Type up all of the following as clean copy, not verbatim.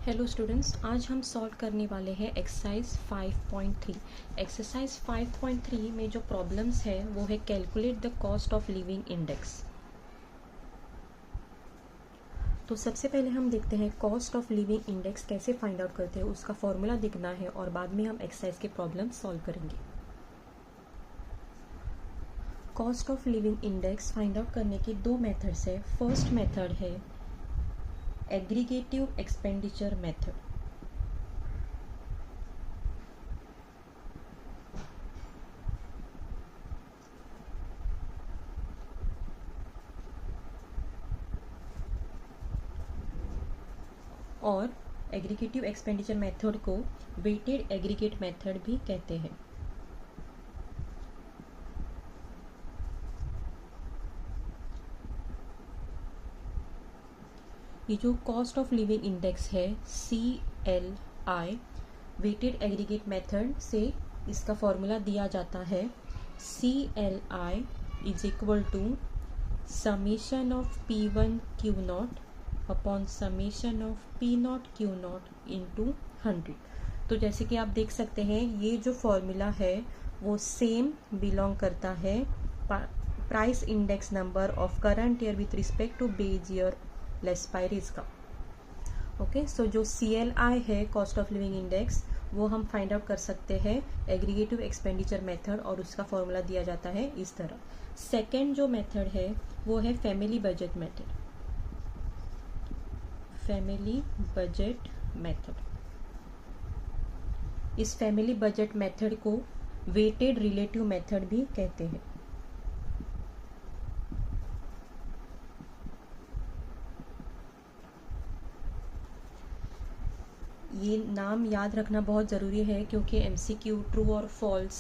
Hello students, आज हम solve करने वाले हैं एक्सरसाइज 5.3। एक्सरसाइज 5.3 में जो प्रॉब्लम्स है वो है calculate the cost of living index. तो सबसे पहले हम देखते हैं कॉस्ट ऑफ लिविंग इंडेक्स कैसे फाइंड आउट करते हैं, उसका फॉर्मूला देखना है और बाद में हम एक्सरसाइज के प्रॉब्लम सॉल्व करेंगे। Cost of living index find out करने के दो मेथड्स है। फर्स्ट मेथड है एग्रीगेटिव एक्सपेंडिचर मेथड। और एग्रीगेटिव एक्सपेंडिचर मेथड को वेटेड एग्रीगेट मेथड भी कहते हैं। ये जो कॉस्ट ऑफ लिविंग इंडेक्स है CLI, वेटेड एग्रीगेट मेथड से इसका फॉर्मूला दिया जाता है CLI is equal to summation of P1 Q0 upon summation of P0 Q0 into 100। तो जैसे कि आप देख सकते हैं ये जो फॉर्मूला है वो सेम बिलोंग करता है price index number of current year with respect to base year Laspeyres का। ओके, सो जो CLI है कॉस्ट ऑफ लिविंग इंडेक्स वो हम फाइंड आउट कर सकते हैं एग्रीगेटिव एक्सपेंडिचर मेथड और उसका फॉर्मूला दिया जाता है इस तरह। सेकेंड जो मेथड है वो है family budget method. Family budget method, इस फैमिली बजट मेथड को वेटेड रिलेटिव मेथड भी कहते हैं। ये नाम याद रखना बहुत ज़रूरी है क्योंकि MCQ ट्रू और फॉल्स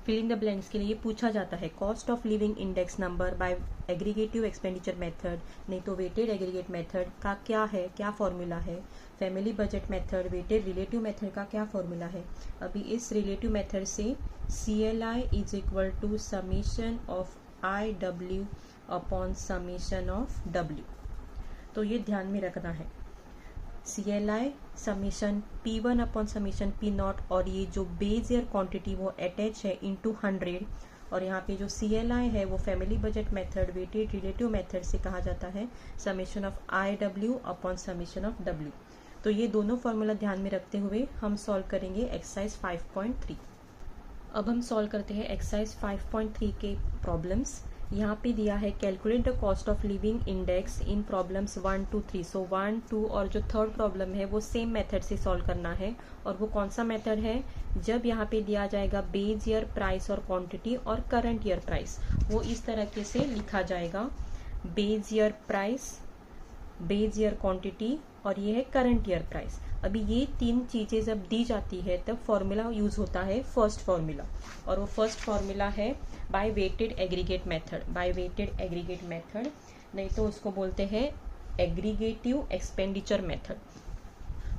फिलिंग द ब्लैंक्स के लिए पूछा जाता है। Cost of living index number bye aggregative expenditure method, नहीं तो वेटेड एग्रीगेट मेथड का क्या है, क्या फॉर्मूला है। Family budget method, weighted relative method का क्या फॉर्मूला है। अभी इस रिलेटिव मेथड से CLI is equal to summation of IW upon summation of W। तो ये ध्यान में रखना है। CLI summation P1 upon summation P0 और ये जो बेस ईयर क्वांटिटी वो अटैच है इनटू 100। और यहाँ पे जो CLI है वो family budget method weighted relative method से कहा जाता है summation of IW upon summation of W। तो ये दोनों फॉर्मूला ध्यान में रखते हुए हम सॉल्व करेंगे एक्सरसाइज 5.3। अब हम सॉल्व करते हैं एक्सरसाइज 5.3 के प्रॉब्लम्स। यहाँ पे दिया है calculate the cost of living index in problems 1 2 3। सो 1 2 और जो थर्ड प्रॉब्लम है वो सेम मेथड से सॉल्व करना है। और वो कौन सा मेथड है, जब यहाँ पे दिया जाएगा बेस ईयर प्राइस और क्वांटिटी और करंट ईयर प्राइस, वो इस तरीके से लिखा जाएगा base year price, base year quantity और ये है करंट ईयर प्राइस। अभी ये तीन चीजें जब दी जाती है तब फॉर्मूला यूज होता है फर्स्ट फॉर्मूला, और वो फर्स्ट फॉर्मूला है by weighted aggregate method. By weighted aggregate method, नहीं तो उसको बोलते हैं एग्रीगेटिव एक्सपेंडिचर मेथड।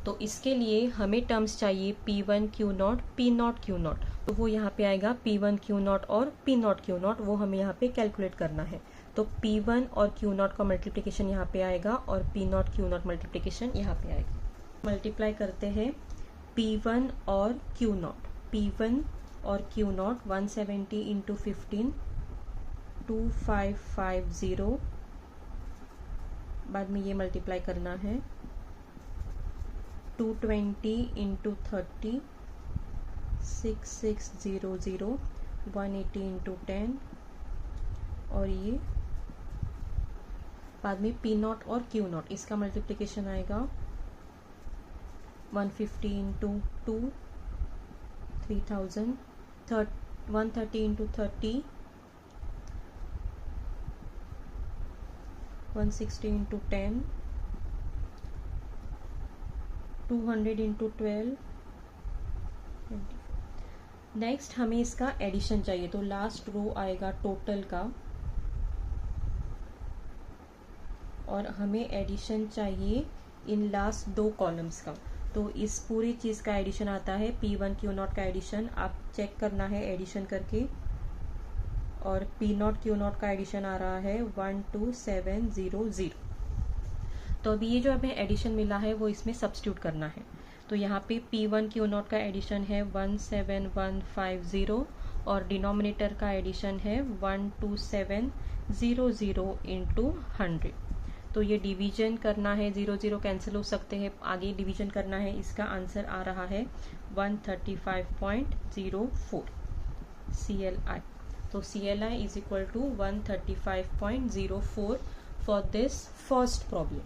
तो इसके लिए हमें टर्म्स चाहिए P1 Q0 P0 Q0। तो वो यहाँ पे आएगा P1 Q0 और P0 Q0, वो हमें यहाँ पे कैलकुलेट करना है। तो P1 और Q0 का मल्टीप्लिकेशन यहाँ पे आएगा और P0 Q0 मल्टीप्लिकेशन यहाँ पे आएगा। मल्टीप्लाई करते हैं P1 और Q0। P1 और Q0 170 इंटू 15 2550। बाद में ये मल्टीप्लाई करना है 220 इंटू 30 6600 180 इंटू 10। और ये बाद में P0 और Q0 इसका मल्टीप्लिकेशन आएगा 150 into 2 3000 130 into 30 160 into 10 200 into 12। Next हमें इसका एडिशन चाहिए, तो लास्ट रो आएगा टोटल का और हमें एडिशन चाहिए इन लास्ट दो कॉलम्स का। तो इस पूरी चीज़ का एडिशन आता है P1 Q0 का एडिशन, आप चेक करना है एडिशन करके। और P0 Q0 का एडिशन आ रहा है 12700। तो अभी ये जो हमें एडिशन मिला है वो इसमें सब्स्टिट्यूट करना है। तो यहाँ पे P1 Q0 का एडिशन है 17150 और डिनोमिनेटर का एडिशन है 12700 इंटू 100। तो ये डिवीजन करना है, 0 कैंसिल हो सकते हैं, आगे डिवीजन करना है। इसका आंसर आ रहा है 135.04 CLI। तो CLI is equal to 135.04 for this first problem.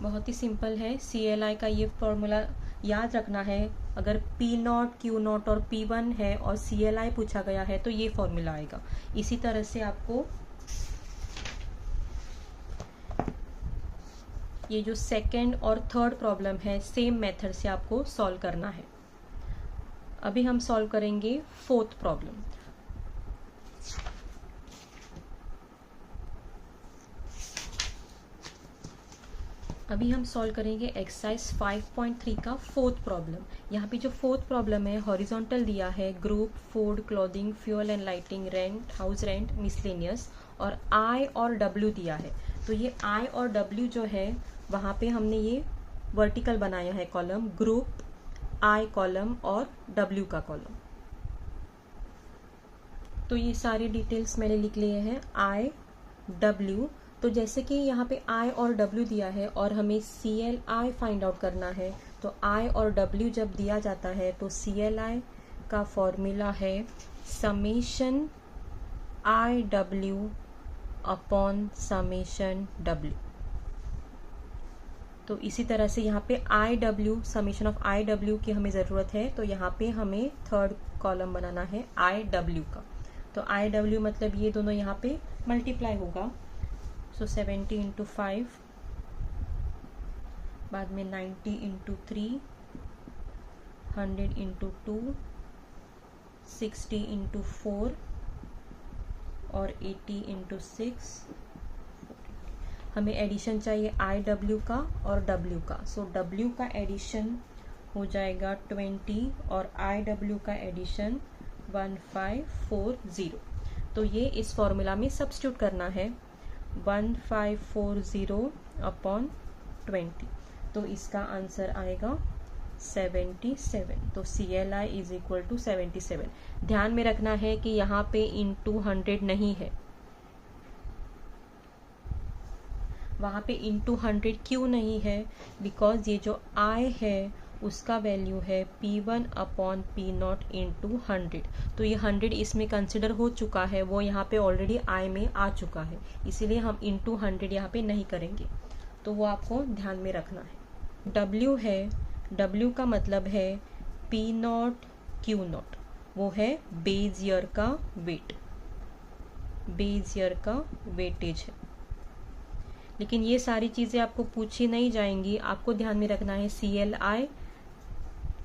बहुत ही सिंपल है। CLI का ये फॉर्मूला याद रखना है। अगर P0, Q0 और P1 है और CLI पूछा गया है तो ये फॉर्मूला आएगा। इसी तरह से आपको ये जो सेकेंड और थर्ड प्रॉब्लम है सेम मेथड से आपको सॉल्व करना है। अभी हम सॉल्व करेंगे फोर्थ प्रॉब्लम। अभी हम सॉल्व करेंगे एक्सरसाइज 5.3 का फोर्थ प्रॉब्लम। यहाँ पे जो फोर्थ प्रॉब्लम है हॉरिजॉन्टल दिया है, group, food, clothing, fuel and lighting, rent, house rent, miscellaneous, और I और W दिया है। तो ये I और W जो है वहाँ पे हमने ये वर्टिकल बनाया है कॉलम, ग्रुप, I कॉलम और W का कॉलम। तो ये सारे डिटेल्स मैंने लिख लिए हैं I, W। तो जैसे कि यहाँ पे I और W दिया है और हमें CLI फाइंड आउट करना है, तो I और W जब दिया जाता है तो CLI का फॉर्मूला है summation IW upon summation W। तो इसी तरह से यहाँ पे IW, समेशन ऑफ IW की हमें ज़रूरत है, तो यहाँ पे हमें थर्ड कॉलम बनाना है IW का। तो IW मतलब ये दोनों यहाँ पे मल्टीप्लाई होगा। सो 70 इंटू 5, बाद में 90 इंटू 3, 100 इंटू 2, 60 इंटू 4 और 80 इंटू 6। हमें एडिशन चाहिए IW का और W का। सो W का एडिशन हो जाएगा 20 और IW का एडिशन 1540। तो ये इस फॉर्मूला में सब्स्टिट्यूट करना है 1540 अपॉन 20। तो इसका आंसर आएगा 77। तो CLI इज इक्वल टू 77। ध्यान में रखना है कि यहाँ पे इंटू 100 नहीं है। वहाँ पे इंटू 100 क्यों नहीं है? बिकॉज ये जो I है उसका वैल्यू है P1 अपॉन P0 इंटू 100। तो ये 100 इसमें कंसिडर हो चुका है, वो यहाँ पे ऑलरेडी I में आ चुका है, इसीलिए हम इंटू 100 यहाँ पे नहीं करेंगे। तो वो आपको ध्यान में रखना है। W है, W का मतलब है P0 Q0, वो है बेस ईयर का वेट, बेस ईयर का वेटेज है। लेकिन ये सारी चीज़ें आपको पूछी नहीं जाएंगी, आपको ध्यान में रखना है CLI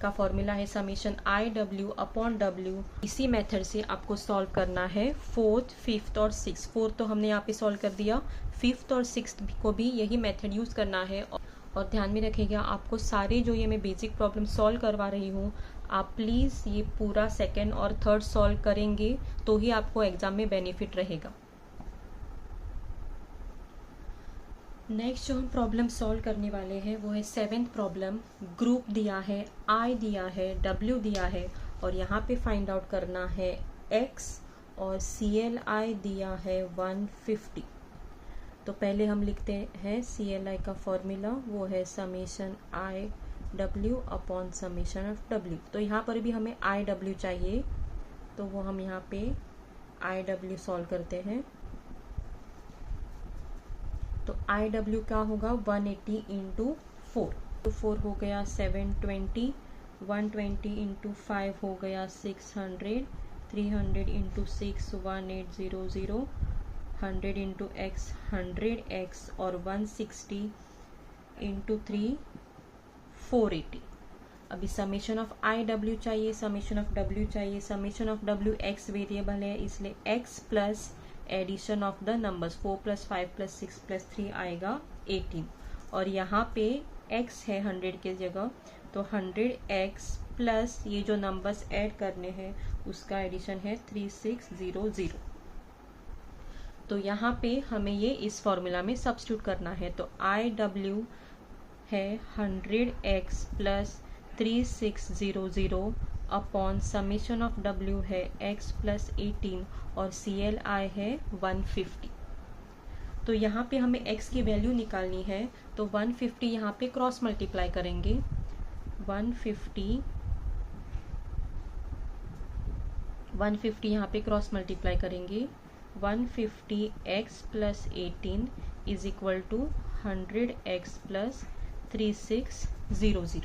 का फॉर्मूला है समेशन IW अपॉन W। इसी मेथड से आपको सॉल्व करना है फोर्थ, फिफ्थ और सिक्स। फोर्थ तो हमने यहाँ पे सॉल्व कर दिया, फिफ्थ और सिक्स्थ को भी यही मेथड यूज़ करना है। और ध्यान में रखिएगा, आपको सारे जो ये मैं बेसिक प्रॉब्लम सॉल्व करवा रही हूँ, आप प्लीज़ ये पूरा सेकेंड और थर्ड सॉल्व करेंगे तो ही आपको एग्जाम में बेनिफिट रहेगा। नेक्स्ट जो हम प्रॉब्लम सॉल्व करने वाले हैं वो है सेवेंथ प्रॉब्लम। ग्रुप दिया है, I दिया है, W दिया है और यहाँ पे फाइंड आउट करना है X और CLI दिया है 150। तो पहले हम लिखते हैं CLI का फॉर्मूला, वो है summation IW upon summation of W। तो यहाँ पर भी हमें IW चाहिए, तो वो हम यहाँ पे IW सॉल्व करते हैं। तो IW क्या होगा 180 इंटू 4, तो 4 हो गया 720, 120 इंटू 5 हो गया 600, 300 इंटू 6 1800, 100 इंटू x 100x और 160 इंटू 3 480। अभी समेशन ऑफ IW चाहिए, समेशन ऑफ W चाहिए। Summation of W x variable है, इसलिए x plus addition of the numbers 4 + 5 + 6 + 3 आएगा 18। और यहाँ पे x है 100 के जगह, तो 100x प्लस ये जो नंबर्स ऐड करने हैं उसका एडिशन है 3600। तो यहाँ पे हमें ये इस फॉर्मूला में सब्स्टिट्यूट करना है। तो IW है 100x plus 3600 upon summation of W है x प्लस 18 और CLI है 150। तो यहाँ पे हमें x की वैल्यू निकालनी है, तो 150 यहाँ पे क्रॉस मल्टीप्लाई करेंगे। 150 यहाँ पे क्रॉस मल्टीप्लाई करेंगे। 150x plus 18 is equal to 100x plus 3600।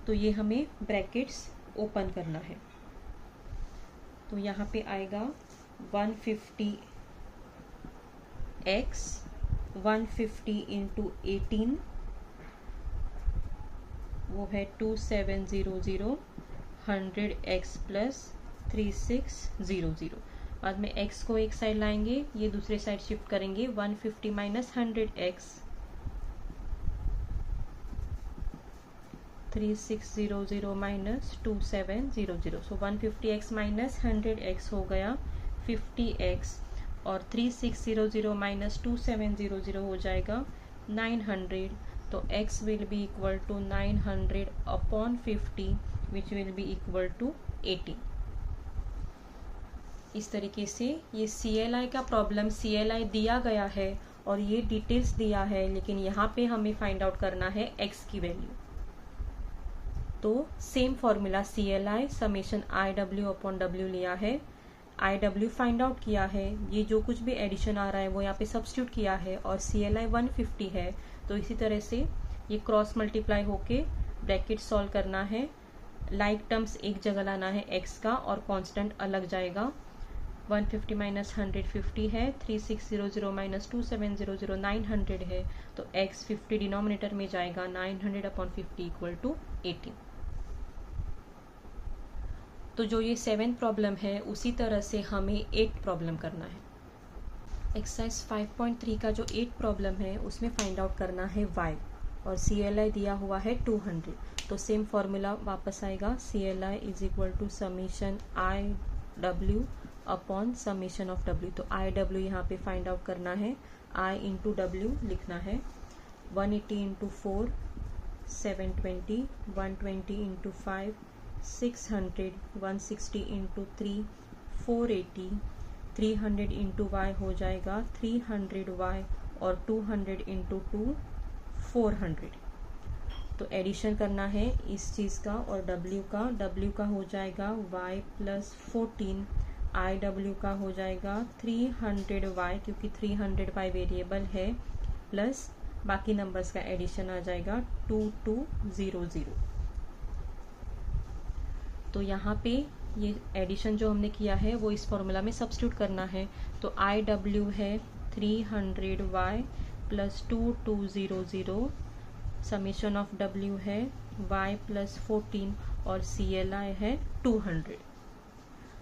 तो ये हमें ब्रैकेट्स ओपन करना है। तो यहाँ पे आएगा 150x 150 इंटू 18 वो है 2700 100x प्लस 3600। बाद में x को एक साइड लाएंगे, ये दूसरे साइड शिफ्ट करेंगे। 150 माइनस 100x 3600 माइनस 2700। सो 150x माइनस 100x हो गया 50x और 3600 माइनस 2700 हो जाएगा 900। तो x will be equal to 900 upon 50 which will be equal to 80। इस तरीके से ये CLI का प्रॉब्लम CLI दिया गया है और ये डिटेल्स दिया है, लेकिन यहाँ पे हमें फाइंड आउट करना है x की वैल्यू। तो same formula CLI summation IW upon W लिया है, IW फाइंड आउट किया है, ये जो कुछ भी एडिशन आ रहा है वो यहाँ पे सब्स्टिट्यूट किया है और CLI 150 है। तो इसी तरह से ये क्रॉस मल्टीप्लाई होके ब्रैकेट सॉल्व करना है। लाइक टर्म्स एक जगह लाना है x का और कांस्टेंट अलग जाएगा। 150 माइनस 150 है, 3600 माइनस 2700 900 है। तो x 50 डिनोमिनेटर में जाएगा, 900 अपॉन 50 इक्वल टू 18। तो जो ये 7th प्रॉब्लम है उसी तरह से हमें 8th प्रॉब्लम करना है। एक्सरसाइज 5.3 का जो 8th प्रॉब्लम है उसमें फाइंड आउट करना है y और CLI दिया हुआ है 200। तो सेम फॉर्मूला वापस आएगा, CLI is equal to summation IW upon summation of W। तो IW यहाँ पे फाइंड आउट करना है, I इंटू W लिखना है। 180 into 4 720, 120 into 5 600, 160 into 3 480, 300 into y हो जाएगा 300y और 200 इंटू 2 400। तो एडिशन करना है इस चीज़ का और W का हो जाएगा y प्लस 14, IW का हो जाएगा 300y क्योंकि 300y वेरिएबल है, प्लस बाकी नंबर्स का एडिशन आ जाएगा 2200। तो यहाँ पे ये एडिशन जो हमने किया है वो इस फॉर्मूला में सब्स्टिट्यूट करना है। तो IW है 300y plus 2200, summation of W है y प्लस 14 और CLI है 200।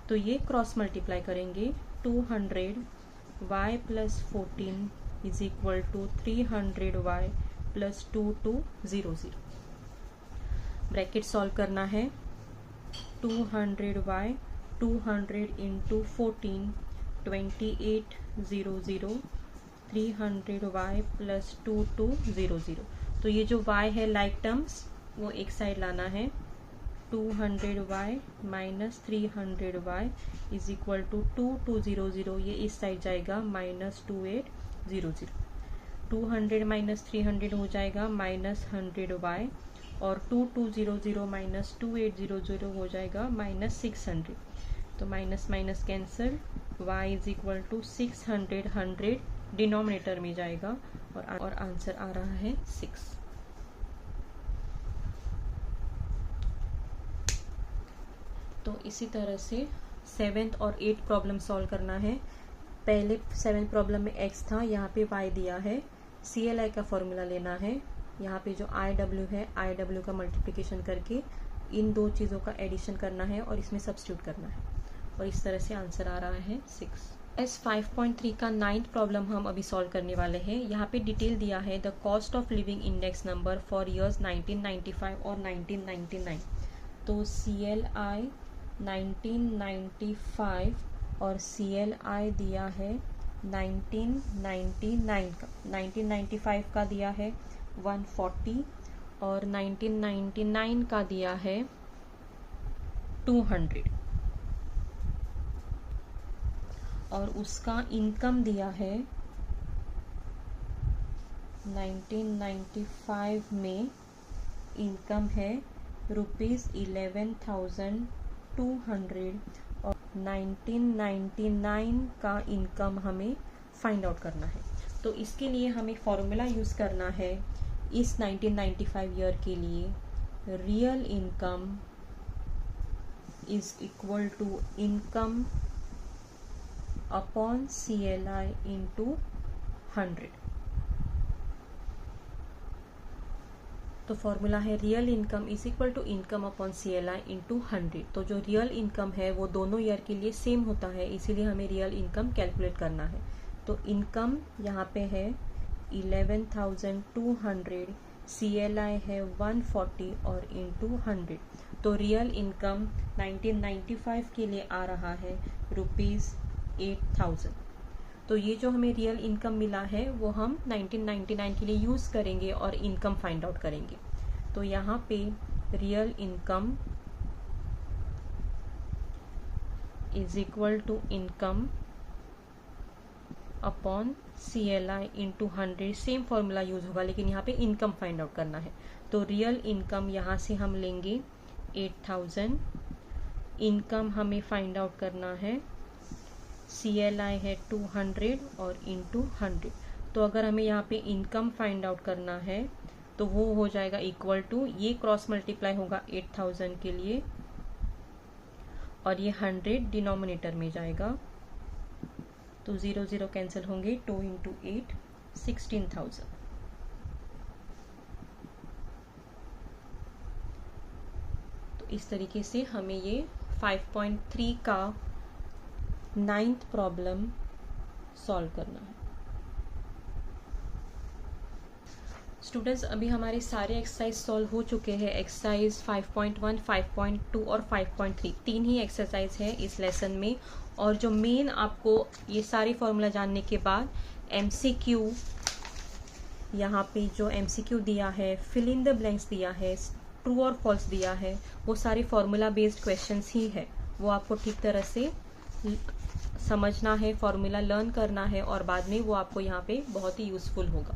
तो ये क्रॉस मल्टीप्लाई करेंगे, 200y plus 14 is equal to 300y plus 2200। Bracket solve करना है, 200y 200 इंटू 14 2800, 300y प्लस 2200। तो ये जो y है लाइक टर्म्स वो एक साइड लाना है। 200y minus 300y is equal to 2200, ये इस साइड जाएगा माइनस 2800। 200 माइनस 300 हो जाएगा माइनस 100y और 2200 माइनस 2800 हो जाएगा माइनस 600। तो minus minus cancel, y is equal to 600 100 denominator में जाएगा और आंसर आ रहा है 6। तो इसी तरह से 7th और 8th प्रॉब्लम सॉल्व करना है। पहले 7th प्रॉब्लम में x था, यहाँ पे y दिया है, CLI का फॉर्मूला लेना है। यहाँ पे जो IW है IW का मल्टीप्लिकेशन करके इन दो चीज़ों का एडिशन करना है और इसमें सब्स्टिट्यूट करना है और इस तरह से आंसर आ रहा है 6। एस 5.3 का 9th प्रॉब्लम हम अभी सॉल्व करने वाले हैं। यहाँ पे डिटेल दिया है the cost of living index number for years 1995 और 1999। तो CLI 1995 और CLI दिया है 1999 का, 1995 का दिया है 140 और 1999 का दिया है 200 और उसका इनकम दिया है 1995 में इनकम है ₹11,200 और 1999 का इनकम हमें फाइंड आउट करना है। तो इसके लिए हमें फॉर्मूला यूज़ करना है इस 1995 ईयर के लिए, real income is equal to income upon CLI into 100। तो फॉर्मूला है real income is equal to income upon CLI into 100। तो जो रियल इनकम है वो दोनों ईयर के लिए सेम होता है, इसीलिए हमें रियल इनकम कैलकुलेट करना है। तो इनकम यहाँ पे है 11,200, CLI है 140 और इंटू 100। तो रियल इनकम 1995 के लिए आ रहा है ₹8,000। तो ये जो हमें रियल इनकम मिला है वो हम 1999 के लिए यूज़ करेंगे और इनकम फाइंड आउट करेंगे। तो यहाँ पे real income is equal to income upon CLI into 100, same formula use होगा लेकिन यहाँ पे इनकम फाइंड आउट करना है। तो रियल इनकम यहाँ से हम लेंगे 8,000, इनकम हमें फाइंड आउट करना है, CLI है 200 और इंटू 100। तो अगर हमें यहाँ पे इनकम फाइंड आउट करना है तो वो हो जाएगा इक्वल टू, ये क्रॉस मल्टीप्लाई होगा 8,000 के लिए और ये 100 डिनोमिनेटर में जाएगा, तो 0 0 कैंसिल होंगे, 2 इंटू 8 16,000। तो इस तरीके से हमें ये 5.3 का 9th प्रॉब्लम सॉल्व करना है। स्टूडेंट्स, अभी हमारे सारे एक्सरसाइज सॉल्व हो चुके हैं। एक्सरसाइज 5.1, 5.2 और 5.3 तीन ही एक्सरसाइज है इस लेसन में। और जो मेन आपको ये सारी फॉर्मूला जानने के बाद MCQ, यहाँ पे जो MCQ दिया है, फिल इन द ब्लैंक्स दिया है, ट्रू और फॉल्स दिया है, वो सारी फॉर्मूला बेस्ड क्वेश्चंस ही है। वो आपको ठीक तरह से समझना है, फॉर्मूला लर्न करना है और बाद में वो आपको यहाँ पे बहुत ही यूजफुल होगा।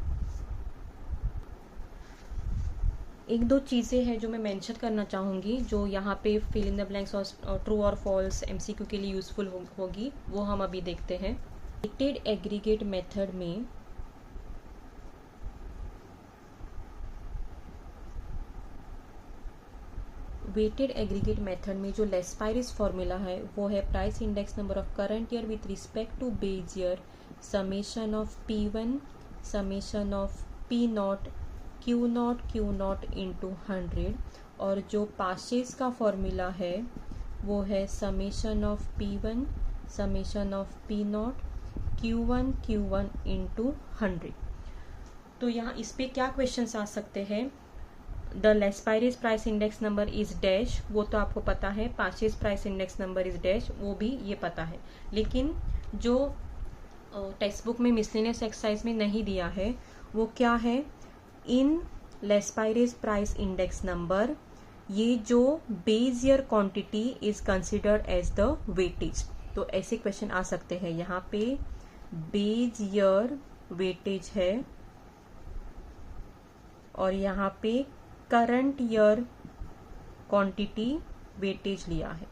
एक दो चीज़ें हैं जो मैं मेंशन करना चाहूँगी जो यहाँ पे फिल इन द ब्लैंक्स और ट्रू और फॉल्स MCQ के लिए यूजफुल होगी, वो हम अभी देखते हैं। वेटेड एग्रीगेट मेथड में वेटेड एग्रीगेट मेथड में जो लेस्पायरिस फॉर्मूला है वो है price index number of current year with respect to base year summation of P1 summation of P0 Q0 into 100। और जो पासेस का फॉर्मूला है वो है summation of P1 summation of P0 Q1 into 100। तो यहाँ इस पे क्या क्वेश्चंस आ सकते हैं? The Laspeyres price index number is dash, वो तो आपको पता है। Paasche's price index number is dash, वो भी ये पता है। लेकिन जो टेक्स्ट बुक में मिसलेनियस एक्सरसाइज में नहीं दिया है वो क्या है? In Laspeyres price index number, ये जो base year quantity is considered as the weightage. तो ऐसे क्वेश्चन आ सकते हैं। यहाँ पे बेस ईयर वेटेज है और यहाँ पे करंट ईयर क्वांटिटी वेटेज लिया है।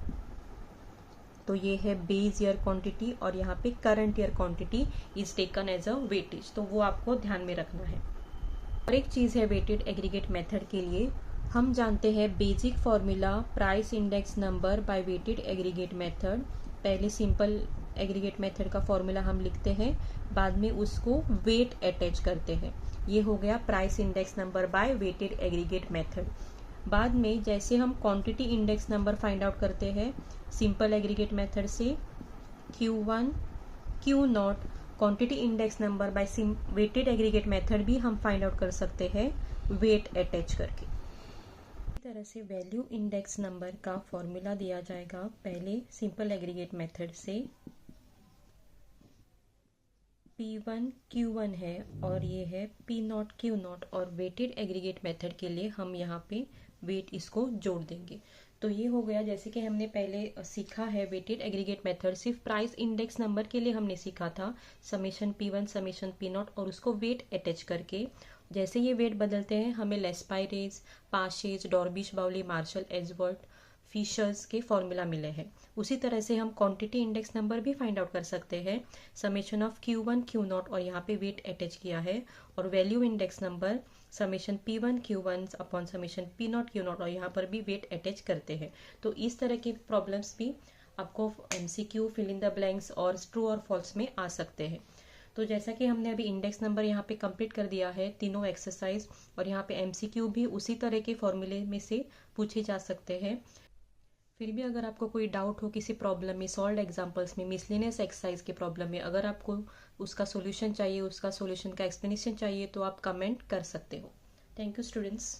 तो ये है बेस ईयर क्वांटिटी और यहाँ पे current year quantity is taken as a weightage, तो वो आपको ध्यान में रखना है। और एक चीज है वेटेड एग्रीगेट मेथड के लिए, हम जानते हैं basic formula price index number by weighted aggregate method. पहले सिंपल एग्रीगेट मेथड का फॉर्मूला हम लिखते हैं, बाद में उसको वेट अटैच करते हैं। ये हो गया price index number by weighted aggregate method. बाद में जैसे हम quantity index number find out करते हैं सिंपल एग्रीगेट मेथड से, Q1 Q0 quantity index number by weighted aggregate method भी हम फाइंड आउट कर सकते हैं वेट अटैच करके। इस तरह से वैल्यू इंडेक्स नंबर का फॉर्मूला दिया जाएगा पहले सिंपल एग्रीगेट मेथड से, P1 Q1 है और ये है P0 Q0, और वेटेड एग्रीगेट मेथड के लिए हम यहाँ पे वेट इसको जोड़ देंगे। तो ये हो गया, जैसे कि हमने पहले सीखा है वेटेड एग्रीगेट मेथड, सिर्फ प्राइस इंडेक्स नंबर के लिए हमने सीखा था समेशन P1 समेशन P0 और उसको वेट अटैच करके। जैसे ये वेट बदलते हैं हमें लेस्पाइरेज, पाशेज, डॉर्बिश बाउली, मार्शल, एजवर्ट, फिशर्स के फॉर्मूला मिले हैं। उसी तरह से हम क्वांटिटी इंडेक्स नंबर भी फाइंड आउट कर सकते हैं, समेशन ऑफ Q1 Q0 और यहाँ पे वेट अटैच किया है, और value index number summation P1 Q1 upon summation P0 Q0 और यहाँ पर भी वेट अटैच करते हैं। तो इस तरह के प्रॉब्लम्स भी आपको MCQ fill in the blanks और ट्रू और फॉल्स में आ सकते हैं। तो जैसा कि हमने अभी इंडेक्स नंबर यहाँ पे कंप्लीट कर दिया है तीनों एक्सरसाइज, और यहाँ पे MCQ भी उसी तरह के फॉर्मूले में से पूछे जा सकते हैं। फिर भी अगर आपको कोई डाउट हो किसी प्रॉब्लम में, सॉल्व एग्जांपल्स में, मिसलेनियस एक्सरसाइज के प्रॉब्लम में, अगर आपको उसका सॉल्यूशन चाहिए, उसका सॉल्यूशन का एक्सप्लेनेशन चाहिए, तो आप कमेंट कर सकते हो। Thank you students.